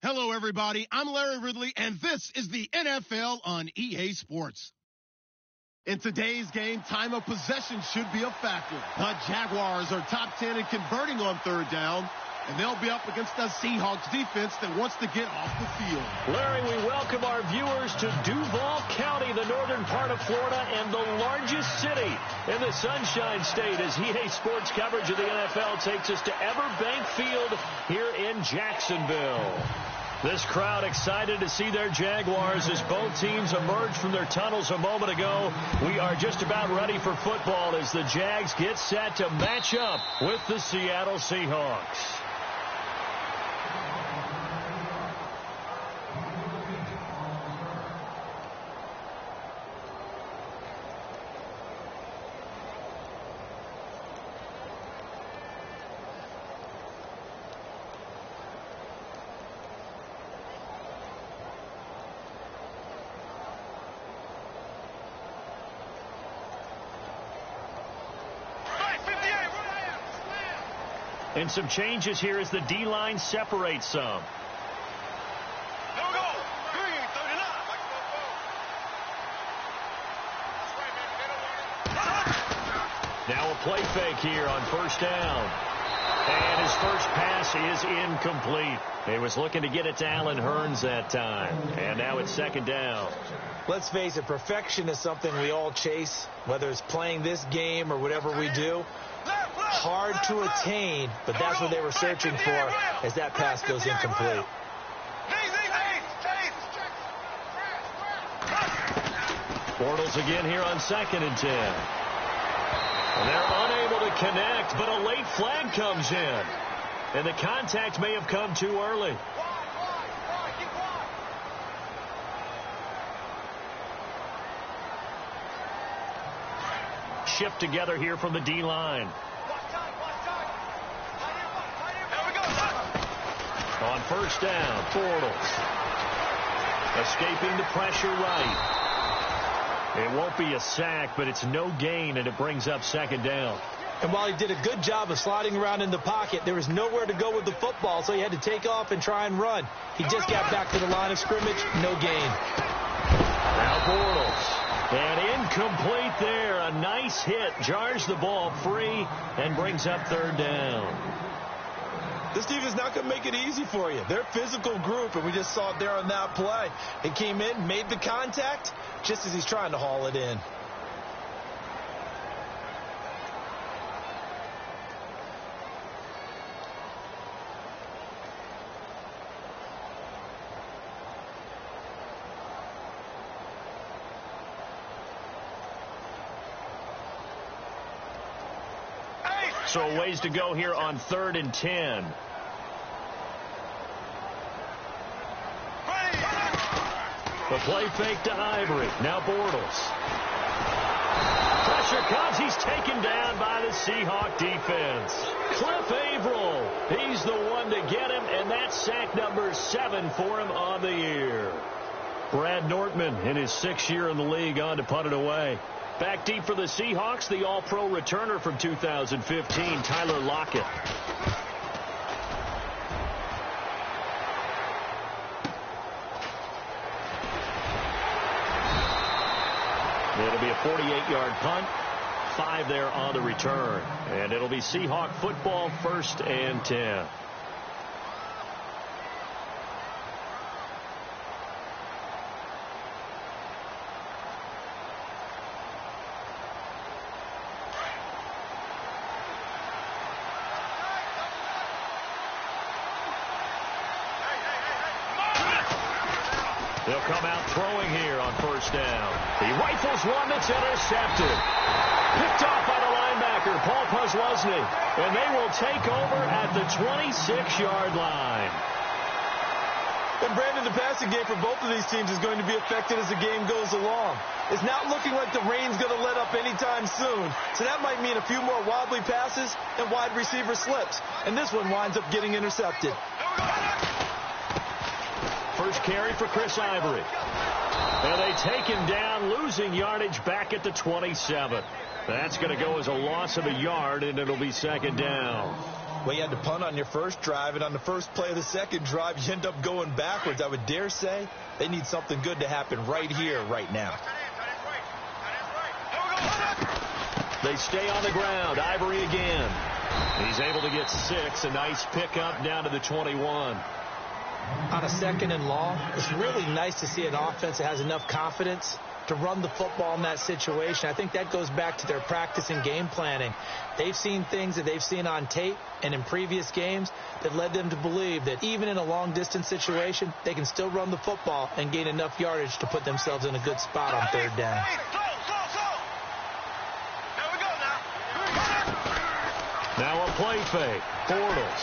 Hello, everybody. I'm Larry Ridley, and this is the NFL on EA Sports. In today's game, time of possession should be a factor. The Jaguars are top 10 in converting on third down, and they'll be up against a Seahawks defense that wants to get off the field. Larry, we welcome our viewers to Duval County, the northern part of Florida, and the largest city in the Sunshine State, as EA Sports coverage of the NFL takes us to Everbank Field here in Jacksonville. This crowd excited to see their Jaguars as both teams emerged from their tunnels a moment ago. We are just about ready for football as the Jags get set to match up with the Seattle Seahawks. And some changes here as the D-line separates some. Now a play fake here on first down. And his first pass is incomplete. He was looking to get it to Allen Hurns that time. And now it's second down. Let's face it, perfection is something we all chase, whether it's playing this game or whatever we do. Hard to attain, but that's what they were searching for as that pass goes incomplete. Bortles again here on 2nd and 10. And they're unable to connect, but a late flag comes in. And the contact may have come too early. Shift together here from the D-line. On first down, Bortles. Escaping the pressure right. It won't be a sack, but it's no gain, and it brings up second down. And while he did a good job of sliding around in the pocket, there was nowhere to go with the football, so he had to take off and try and run. He just got back to the line of scrimmage, no gain. Now Bortles. And incomplete there. A nice hit. Jars the ball free and brings up third down. This team is not going to make it easy for you. They're a physical group, and we just saw it there on that play. He came in, made the contact, just as he's trying to haul it in. So a ways to go here on 3rd and 10. The play fake to Ivory. Now Bortles. Pressure comes. He's taken down by the Seahawk defense. Cliff Averill. He's the one to get him, and that's sack number 7 for him on the year. Brad Nortman in his 6th year in the league on to punt it away. Back deep for the Seahawks, the All-Pro returner from 2015, Tyler Lockett. It'll be a 48-yard punt, 5 there on the return. And it'll be Seahawk football, 1st and 10. They'll come out throwing here on first down. He rifles one that's intercepted. Picked off by the linebacker, Paul Posluszny. And they will take over at the 26-yard line. And Brandon, the passing game for both of these teams is going to be affected as the game goes along. It's not looking like the rain's going to let up anytime soon. So that might mean a few more wobbly passes and wide receiver slips. And this one winds up getting intercepted. First carry for Chris Ivory. And they take him down, losing yardage back at the 27. That's going to go as a loss of a yard, and it'll be second down. Well, you had to punt on your first drive, and on the first play of the second drive, you end up going backwards. I would dare say they need something good to happen right here, right now. They stay on the ground. Ivory again. He's able to get 6. A nice pickup down to the 21. On a 2nd and long, it's really nice to see an offense that has enough confidence to run the football in that situation. I think that goes back to their practice and game planning. They've seen things that they've seen on tape and in previous games that led them to believe that even in a long-distance situation, they can still run the football and gain enough yardage to put themselves in a good spot on 3rd down. Now a play fake. Bortles.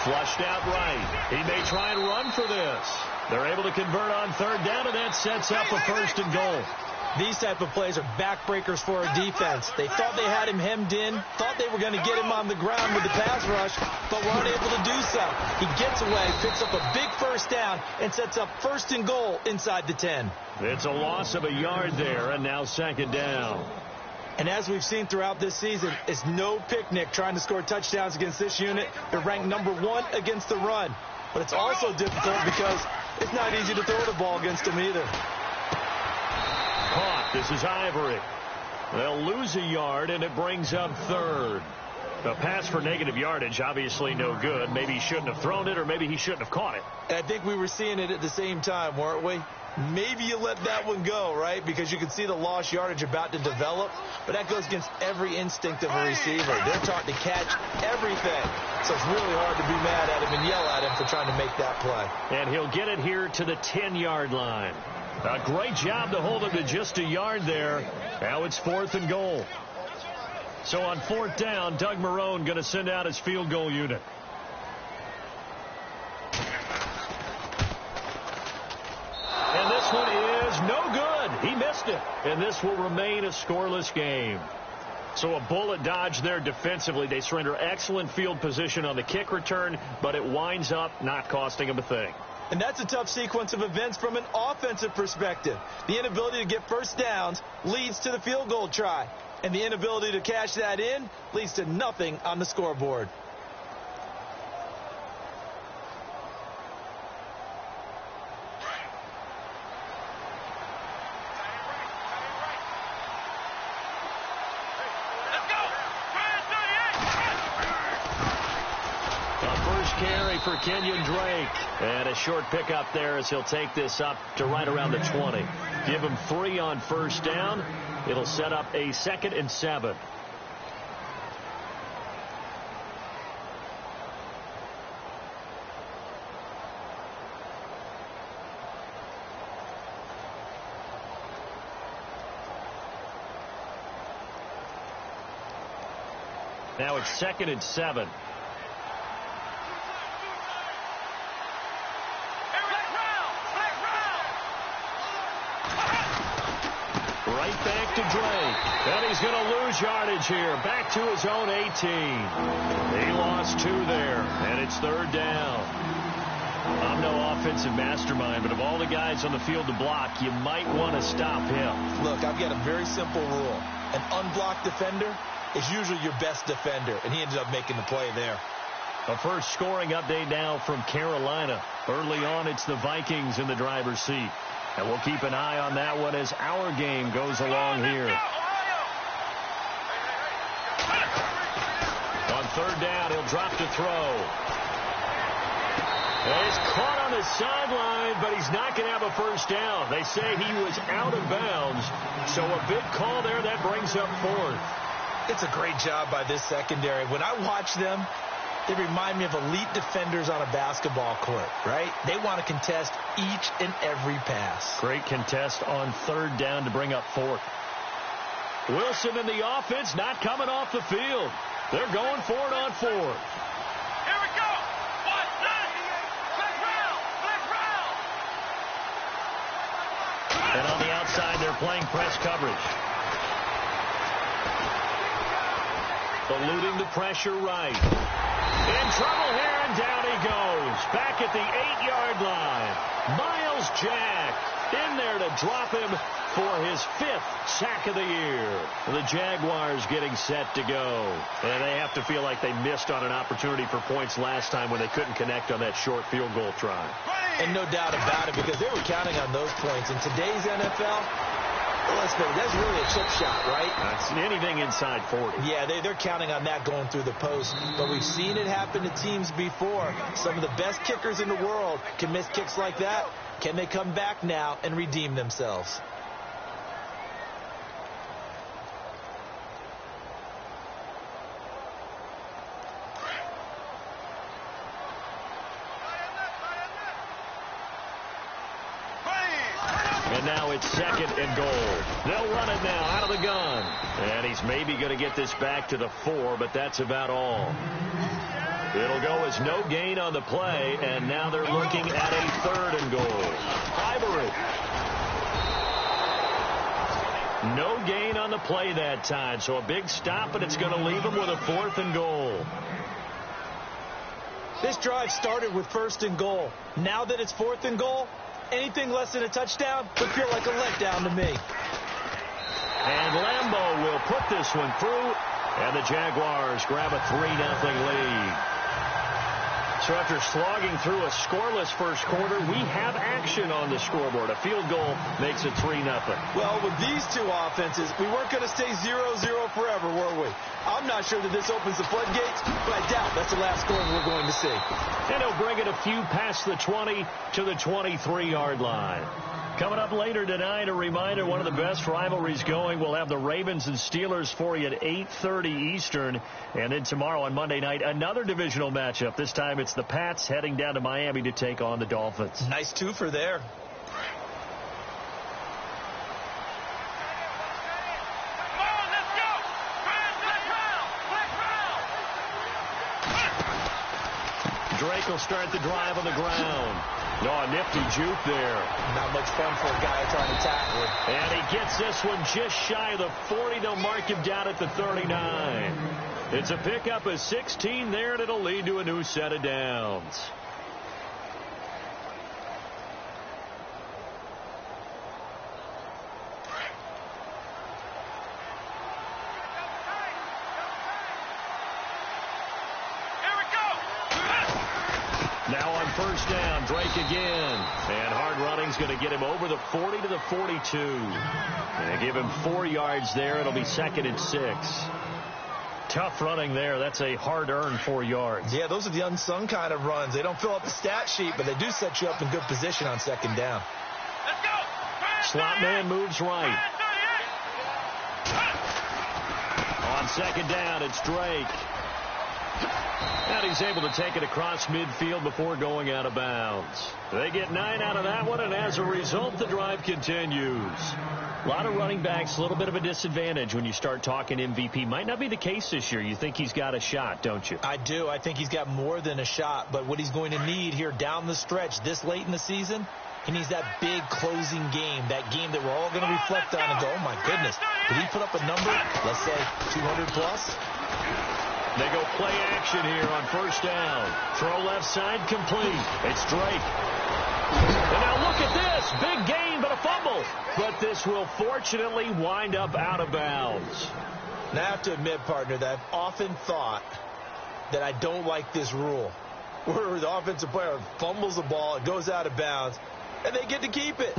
Flushed out right. He may try and run for this. They're able to convert on 3rd down, and that sets up a 1st and goal. These type of plays are backbreakers for a defense. They thought they had him hemmed in, thought they were going to get him on the ground with the pass rush, but were unable to do so. He gets away, picks up a big 1st down, and sets up 1st and goal inside the 10. It's a loss of a yard there, and now 2nd down. And as we've seen throughout this season, it's no picnic trying to score touchdowns against this unit. They're ranked number 1 against the run. But it's also difficult because it's not easy to throw the ball against them either. Caught. This is Ivory. They'll lose a yard, and it brings up 3rd. The pass for negative yardage, obviously no good. Maybe he shouldn't have thrown it, or maybe he shouldn't have caught it. I think we were seeing it at the same time, weren't we? Maybe you let that one go, right? Because you can see the lost yardage about to develop. But that goes against every instinct of a receiver. They're taught to catch everything. So it's really hard to be mad at him and yell at him for trying to make that play. And he'll get it here to the 10-yard line. A great job to hold him to just a yard there. Now it's 4th and goal. So on 4th down, Doug Marrone going to send out his field goal unit. And this one is no good. He missed it. And this will remain a scoreless game. So a bullet dodge there defensively. They surrender excellent field position on the kick return, but it winds up not costing them a thing. And that's a tough sequence of events from an offensive perspective. The inability to get 1st downs leads to the field goal try. And the inability to cash that in leads to nothing on the scoreboard. For Kenyon Drake. And a short pickup there as he'll take this up to right around the 20. Give him 3 on 1st down. It'll set up a 2nd and 7. Now it's 2nd and 7. Right back to Drake. And he's going to lose yardage here. Back to his own 18. He lost 2 there. And it's 3rd down. I'm no offensive mastermind, but of all the guys on the field to block, you might want to stop him. Look, I've got a very simple rule. An unblocked defender is usually your best defender, and he ended up making the play there. A first scoring update now from Carolina. Early on, it's the Vikings in the driver's seat. And we'll keep an eye on that one as our game goes along here. On 3rd down, he'll drop to throw. He's caught on the sideline, but he's not going to have a 1st down. They say he was out of bounds. So a big call there that brings up 4th. It's a great job by this secondary. When I watch them, they remind me of elite defenders on a basketball court, right? They want to contest each and every pass. Great contest on 3rd down to bring up 4th. Wilson and the offense not coming off the field. They're going for it on 4th. Here we go. And on the outside, they're playing press coverage. Eluding the pressure right. In trouble here, and down he goes. Back at the 8-yard line. Miles Jack in there to drop him for his 5th sack of the year. The Jaguars getting set to go. And they have to feel like they missed on an opportunity for points last time when they couldn't connect on that short field goal try. And no doubt about it, because they were counting on those points. In today's NFL, let's face it, that's really a chip shot, right? That's anything inside 40. Yeah, they're counting on that going through the post. But we've seen it happen to teams before. Some of the best kickers in the world can miss kicks like that. Can they come back now and redeem themselves? And now it's 2nd and goal. They'll run it now out of the gun. And he's maybe going to get this back to the 4, but that's about all. It'll go as no gain on the play, and now they're looking at a 3rd and goal. Ivory. No gain on the play that time, so a big stop, but it's going to leave them with a 4th and goal. This drive started with 1st and goal. Now that it's 4th and goal, anything less than a touchdown would feel like a letdown to me. And Lambeau will put this one through, and the Jaguars grab a 3-0 lead. So after slogging through a scoreless first quarter, we have action on the scoreboard. A field goal makes it 3-0. Well, with these two offenses, we weren't going to stay 0-0 forever, were we? I'm not sure that this opens the floodgates, but I doubt that's the last scoring we're going to see. And he'll bring it a few past the 20 to the 23-yard line. Coming up later tonight, a reminder, one of the best rivalries going. We'll have the Ravens and Steelers for you at 8:30 Eastern. And then tomorrow on Monday night, another divisional matchup. This time it's the Pats heading down to Miami to take on the Dolphins. Nice twofer there. Drake will start the drive on the ground. No, a nifty juke there. Not much fun for a guy trying to tackle him. And he gets this one just shy of the 40. They'll mark him down at the 39. It's a pickup of 16 there, and it'll lead to a new set of downs. Now on first down, Drake again. And hard running's going to get him over the 40 to the 42. And give him 4 yards there. It'll be 2nd and 6. Tough running there. That's a hard-earned 4 yards. Yeah, those are the unsung kind of runs. They don't fill up the stat sheet, but they do set you up in good position on 2nd down. Let's go. Slot man moves right. On 2nd down, it's Drake. And he's able to take it across midfield before going out of bounds. They get 9 out of that one, and as a result, the drive continues. A lot of running backs, a little bit of a disadvantage when you start talking MVP. Might not be the case this year. You think he's got a shot, don't you? I do. I think he's got more than a shot. But what he's going to need here down the stretch this late in the season, he needs that big closing game, that game that we're all going to reflect on and go, oh, my goodness, did he put up a number, let's say, 200 plus? They go play action here on first down. Throw left side complete. It's Drake. And now look at this. Big gain, but a fumble. But this will fortunately wind up out of bounds. Now, I have to admit, partner, that I've often thought that I don't like this rule, where the offensive player fumbles the ball, it goes out of bounds, and they get to keep it.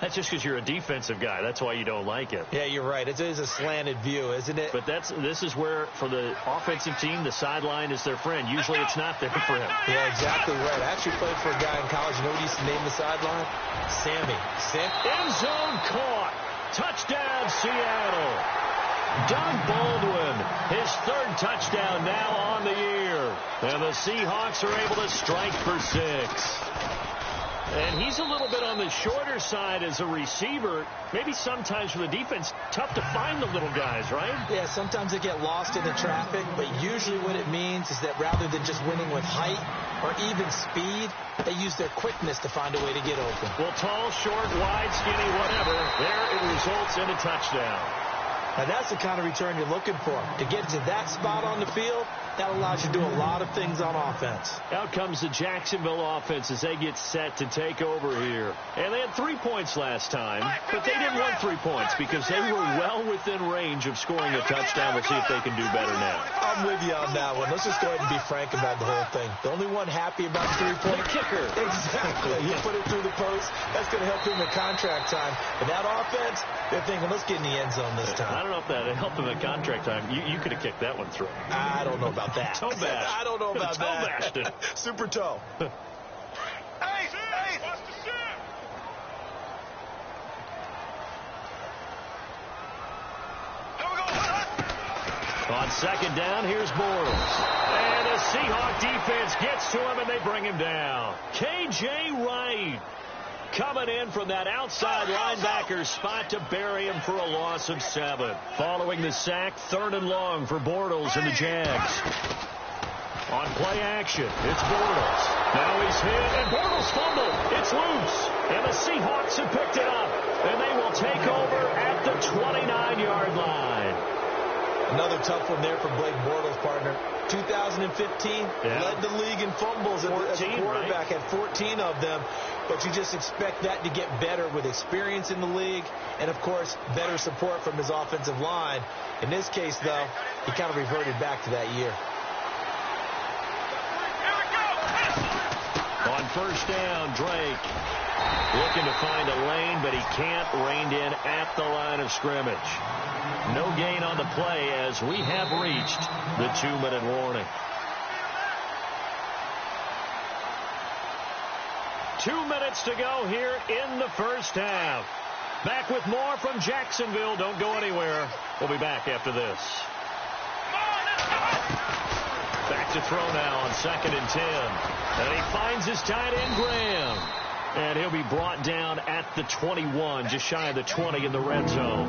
That's just because you're a defensive guy. That's why you don't like it. Yeah, you're right. It is a slanted view, isn't it? But this is where, for the offensive team, the sideline is their friend. Usually it's not there for him. Yeah, exactly right. I actually played for a guy in college. You know what he used to name the sideline? Sammy. End zone caught. Touchdown, Seattle. Doug Baldwin, his 3rd touchdown now on the year. And the Seahawks are able to strike for 6. And he's a little bit on the shorter side as a receiver. Maybe sometimes for the defense, tough to find the little guys, right? Yeah, sometimes they get lost in the traffic, but usually what it means is that rather than just winning with height or even speed, they use their quickness to find a way to get open. Well, tall, short, wide, skinny, whatever, there it results in a touchdown. Now, that's the kind of return you're looking for. To get to that spot on the field, that allows you to do a lot of things on offense. Out comes the Jacksonville offense as they get set to take over here. And they had 3 points last time, but they didn't want 3 points because they were well within range of scoring a touchdown. We'll see if they can do better now. I'm with you on that one. Let's just go ahead and be frank about the whole thing. The only one happy about the 3-point kicker. Exactly. You put it through the post. That's going to help him in contract time. But that offense, they're thinking, let's get in the end zone this time. I don't know if that helped him at contract time. You could have kicked that one through. I don't know about that. Toe bash. I don't know about that. Toe bashed it. Super toe. On second down, here's Bortles. And the Seahawk defense gets to him, and they bring him down. K.J. Wright coming in from that outside linebacker spot to bury him for a loss of 7. Following the sack, 3rd and long for Bortles and the Jags. On play action, it's Bortles. Now he's hit, and Bortles fumbled. It's loose, and the Seahawks have picked it up, and they will take over at the 29-yard line. Another tough one there for Blake Bortles, partner. 2015, led the league in fumbles as a quarterback, right? Had 14 of them. But you just expect that to get better with experience in the league and, of course, better support from his offensive line. In this case, though, he kind of reverted back to that year. On first down, Drake looking to find a lane, but he can't. Reined in at the line of scrimmage. No gain on the play as we have reached the 2-minute warning. 2 minutes to go here in the first half. Back with more from Jacksonville. Don't go anywhere. We'll be back after this. Back to throw now on 2nd and 10. And he finds his tight end, Graham. And he'll be brought down at the 21, just shy of the 20 in the red zone.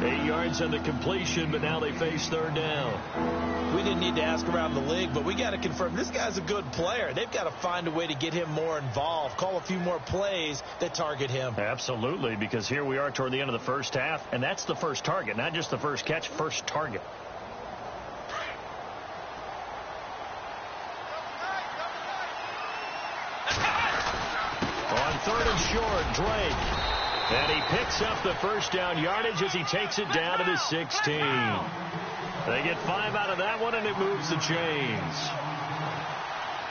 8 yards on the completion, but now they face 3rd down. We didn't need to ask around the league, but we got to confirm this guy's a good player. They've got to find a way to get him more involved, call a few more plays that target him. Absolutely, because here we are toward the end of the first half, and that's the first target, not just the first catch, first target. On 3rd and short, Drake. And he picks up the first down yardage as he takes it down to the 16. They get 5 out of that one, and it moves the chains.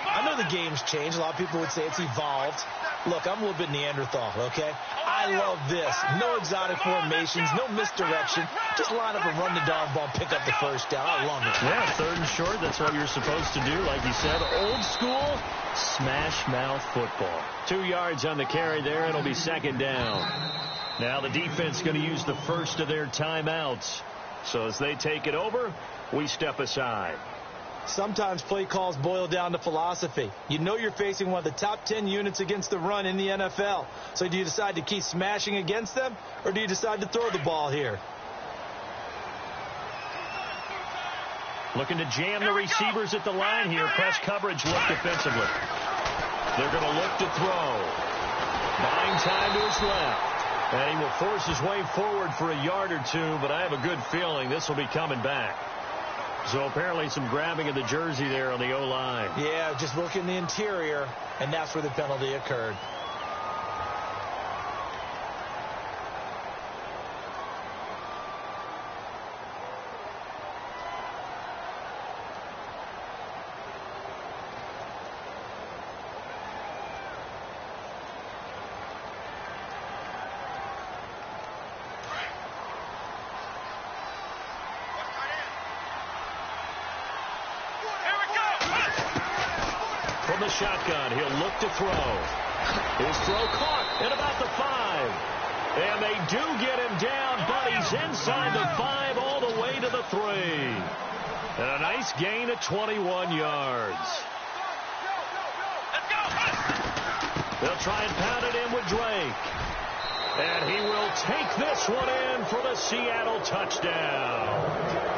I know the game's changed. A lot of people would say it's evolved. Look, I'm a little bit Neanderthal, okay? I love this. No exotic formations, no misdirection. Just line up and run the darn ball, pick up the first down. I love it. Yeah, 3rd and short, that's what you're supposed to do. Like you said, old school, smash mouth football. 2 yards on the carry there. It'll be 2nd down. Now the defense going to use the first of their timeouts. So as they take it over, we step aside. Sometimes play calls boil down to philosophy. You know you're facing one of the top 10 units against the run in the NFL. So do you decide to keep smashing against them, or do you decide to throw the ball here? Looking to jam the receivers at the line here. Press coverage look defensively. They're going to look to throw. Buying time to his left. And he will force his way forward for a yard or two, but I have a good feeling this will be coming back. So apparently some grabbing of the jersey there on the O-line. Yeah, just look in the interior, and that's where the penalty occurred. From the shotgun, he'll look to throw. His throw caught at about the 5. And they do get him down, but he's inside the 5 all the way to the 3. And a nice gain of 21 yards. They'll try and pound it in with Drake. And he will take this one in for the Seattle touchdown.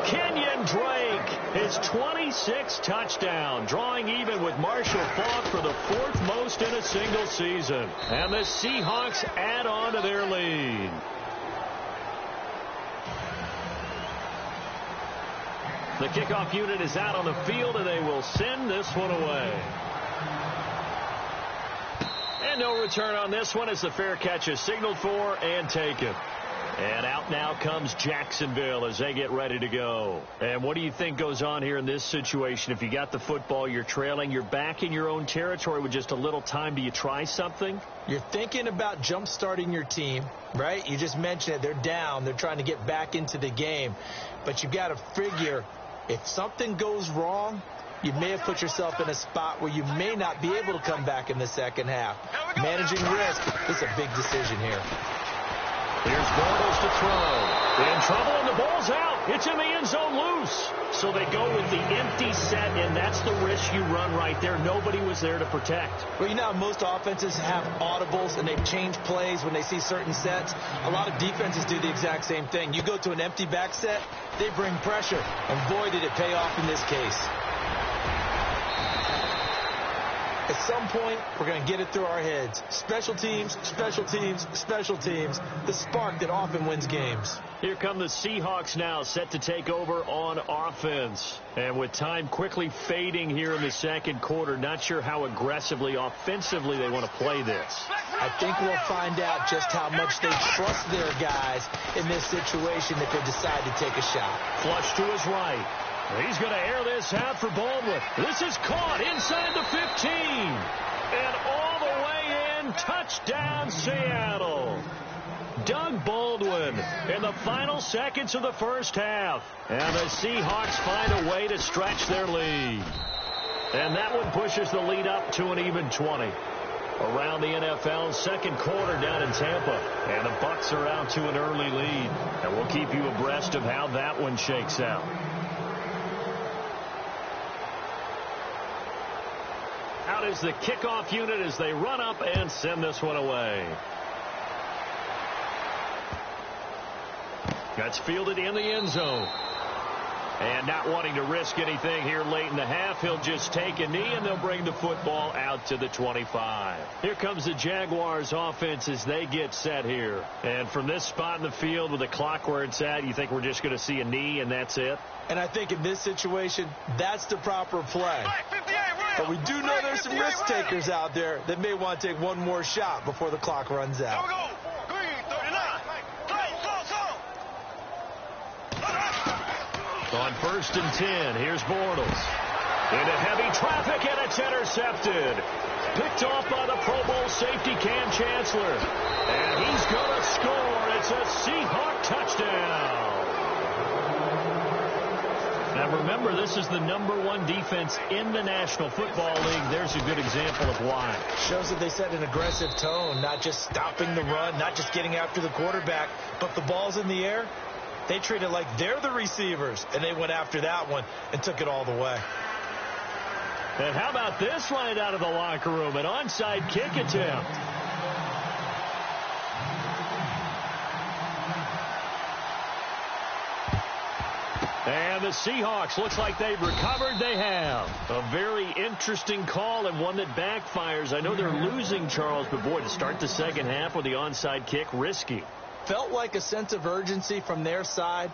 Kenyon Drake, his 26th touchdown, drawing even with Marshall Faulk for the 4th most in a single season. And the Seahawks add on to their lead. The kickoff unit is out on the field, and they will send this one away. And no return on this one as the fair catch is signaled for and taken. And out now comes Jacksonville as they get ready to go. And what do you think goes on here in this situation? If you got the football, you're trailing, you're back in your own territory with just a little time. Do you try something? You're thinking about jump-starting your team, right? You just mentioned it. They're down. They're trying to get back into the game. But you've got to figure if something goes wrong, you may have put yourself in a spot where you may not be able to come back in the second half. Managing risk is a big decision here. Here's Bortles to throw. In trouble, and the ball's out. It's in the end zone loose. So they go with the empty set, and that's the risk you run right there. Nobody was there to protect. Well, you know how most offenses have audibles, and they change plays when they see certain sets. A lot of defenses do the exact same thing. You go to an empty back set, they bring pressure, and boy, did it pay off in this case. At some point, we're going to get it through our heads. Special teams, special teams, special teams. The spark that often wins games. Here come the Seahawks now, set to take over on offense. And with time quickly fading here in the second quarter, not sure how aggressively, offensively they want to play this. I think we'll find out just how much they trust their guys in this situation if they decide to take a shot. Flush to his right. He's going to air this out for Baldwin. This is caught inside the 15. And all the way in, touchdown Seattle. Doug Baldwin in the final seconds of the first half. And the Seahawks find a way to stretch their lead. And that one pushes the lead up to an even 20. Around the NFL, second quarter down in Tampa. And the Bucs are out to an early lead. And we'll keep you abreast of how that one shakes out. Out is the kickoff unit as they run up and send this one away. That's fielded in the end zone. And not wanting to risk anything here late in the half, he'll just take a knee, and they'll bring the football out to the 25. Here comes the Jaguars offense as they get set here. And from this spot in the field with the clock where it's at, you think we're just going to see a knee and that's it? And I think in this situation, that's the proper play. But we do know there's some risk takers out there that may want to take one more shot before the clock runs out. On 1st and 10, here's Bortles. Into heavy traffic, and it's intercepted. Picked off by the Pro Bowl safety Cam Chancellor. And he's going to score. It's a Seahawk touchdown. Now remember, this is the #1 defense in the National Football League. There's a good example of why. Shows that they set an aggressive tone, not just stopping the run, not just getting after the quarterback, but the ball's in the air. They treat it like they're the receivers, and they went after that one and took it all the way. And how about this line out of the locker room? An onside kick attempt. And the Seahawks, looks like they've recovered. They have. A very interesting call and one that backfires. I know they're losing, Charles, but boy, to start the second half with the onside kick, risky. Felt like a sense of urgency from their side,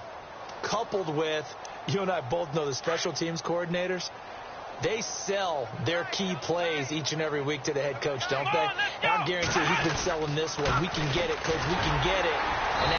coupled with, you and I both know the special teams coordinators, they sell their key plays each and every week to the head coach, don't they? And I guarantee he's been selling this one. We can get it, coach. We can get it. And